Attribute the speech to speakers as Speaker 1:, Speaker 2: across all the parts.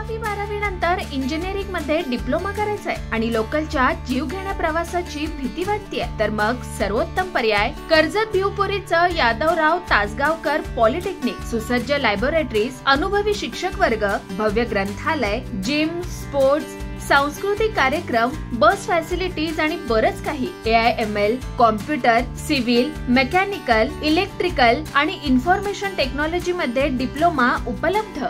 Speaker 1: 10वी-12वी नंतर इंजिनिअरिंग मध्ये डिप्लोमा करायचंय आणि लोकलच्या जीव घेण्या प्रवासाची भीती वाटतेय, तर मग सर्वोत्तम पर्याय कर्जत भिवपुरीचं यादवराव तासगावकर पॉलिटेक्निक. सुसज्ज लॅबोरेटरीज, अनुभवी शिक्षक वर्ग, भव्य ग्रंथालय, जिम, स्पोर्ट्स, सांस्कृतिक कार्यक्रम, बस फॅसिलिटीज आणि बरच काही. AIML, computer, civil, mechanical, electrical आणि इन्फॉर्मेशन टेक्नॉलॉजी मध्ये डिप्लोमा उपलब्ध.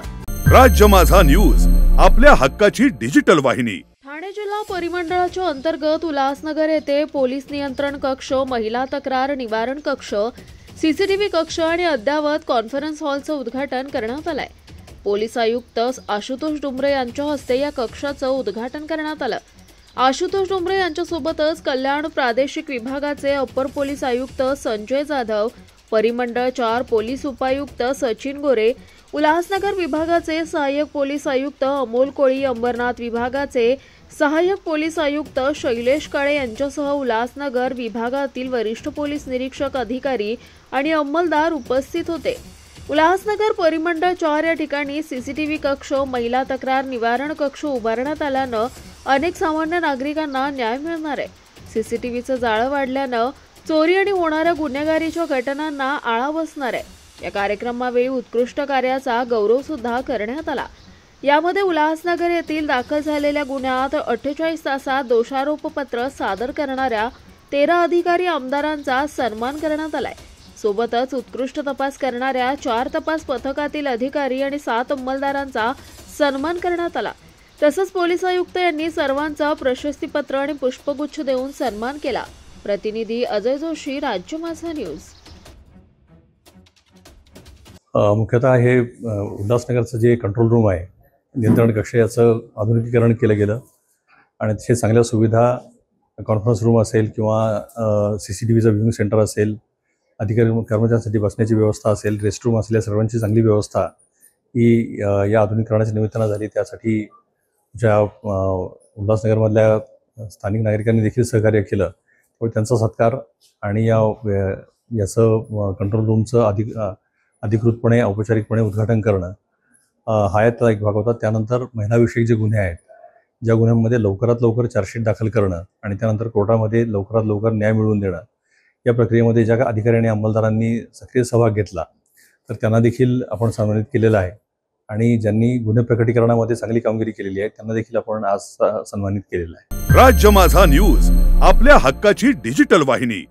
Speaker 2: राज्य माझा न्यूज, आपल्या हक्काची डिजिटल वाहिनी.
Speaker 3: ठाणे जिल्हा परिमंडळाच्या अंतर्गत उल्हासनगर येथे पोलीस नियंत्रण कक्ष, महिला तक्रार निवारण कक्ष, CCTV कक्ष आणि अद्ययावत कॉन्फरन्स हॉलचं उद्घाटन करण्यात आलंय. पोलीस आयुक्त आशुतोष डुंबरे यांच्या हस्ते या कक्षाचं उद्घाटन करण्यात आलं. आशुतोष डुंबरे यांच्यासोबतच कल्याण प्रादेशिक विभागाचे अपर पोलीस आयुक्त संजय जाधव, परिमंडळ 4 पोलीस उपायुक्त सचिन गोरे, उल्हासनगर विभागाचे सहाय्यक पोलीस आयुक्त अमोल कोळी, अंबरनाथ विभागाचे सहाय्यक पोलीस आयुक्त शैलेश काळे यांच्यासह उल्हासनगर विभागातील वरिष्ठ पोलीस निरीक्षक, अधिकारी आणि अंमलदार उपस्थित होते. उल्हासनगर परिमंडळ 4 या ठिकाणी CCTV कक्ष, महिला तक्रार निवारण कक्ष उभारण्यात आल्यानं अनेक सामान्य नागरिकांना न्याय मिळणार आहे. CCTVचं जाळं वाढल्यानं चोरी आणि होणाऱ्या गुन्हेगारीच्या घटनांना आळा बसणार आहे. या कार्यक्रमावेळी उत्कृष्ट कार्याचा गौरव सुद्धा करण्यात आला. यामध्ये उल्हासनगर येथील दाखल झालेल्या गुन्ह्यात 48 तासात दोषारोपपत्र सादर करणाऱ्या 13 अधिकारी आमदारांचा सन्मान करण्यात आलाय. सोबतच उत्कृष्ट तपास करणाऱ्या 4 तपास पथकातील अधिकारी आणि 7 अंमलदारांचा सन्मान करण्यात आला. तसंच पोलीस आयुक्त यांनी सर्वांचा प्रशस्तीपत्र आणि पुष्पगुच्छ देऊन सन्मान केला. प्रतिनिधी अजय जोशी, राज्य माझा न्यूज.
Speaker 4: मुख्यतः हे उल्हासनगरचं जे कंट्रोल रूम आहे, नियंत्रण कक्ष, याचं आधुनिकीकरण केलं गेलं आणि अतिशय चांगल्या सुविधा, कॉन्फरन्स रूम असेल किंवा CCTVचं व्ह्यूइंग सेंटर असेल, अधिकारी कर्मचाऱ्यांसाठी बसण्याची व्यवस्था असेल, रेस्टरूम असेल, या सर्वांची चांगली व्यवस्था ही या आधुनिकीकरणाच्या निमित्तानं झाली. त्यासाठी ज्या उल्हासनगरमधल्या स्थानिक नागरिकांनी देखील सहकार्य केलं, त्यामुळे त्यांचा सत्कार आणि याचं कंट्रोल रूमचं अधिकृतपणे औपचारिकपणे उद्घाटन करणं हा याचा एक भाग होता. त्यानंतर महिलाविषयक जे गुन्हे आहेत, ज्या गुन्ह्यांमध्ये लवकरात लवकर चार्जशीट दाखल करणं आणि त्यानंतर कोर्टामध्ये लवकरात लवकर न्याय मिळवून देणं, या प्रक्रियेमध्ये ज्या अधिकारी आणि अंमलदारांनी सक्रिय सहभाग घेतला तर त्यांना देखील आपण सन्मानित केलेलं आहे. आणि ज्यांनी गुन्हे प्रकटीकरणामध्ये चांगली कामगिरी केलेली आहे त्यांना देखील आपण आज सन्मानित केलेलं आहे.
Speaker 2: राज्य माझा न्यूज, आपल्या हक्काची डिजिटल वाहिनी.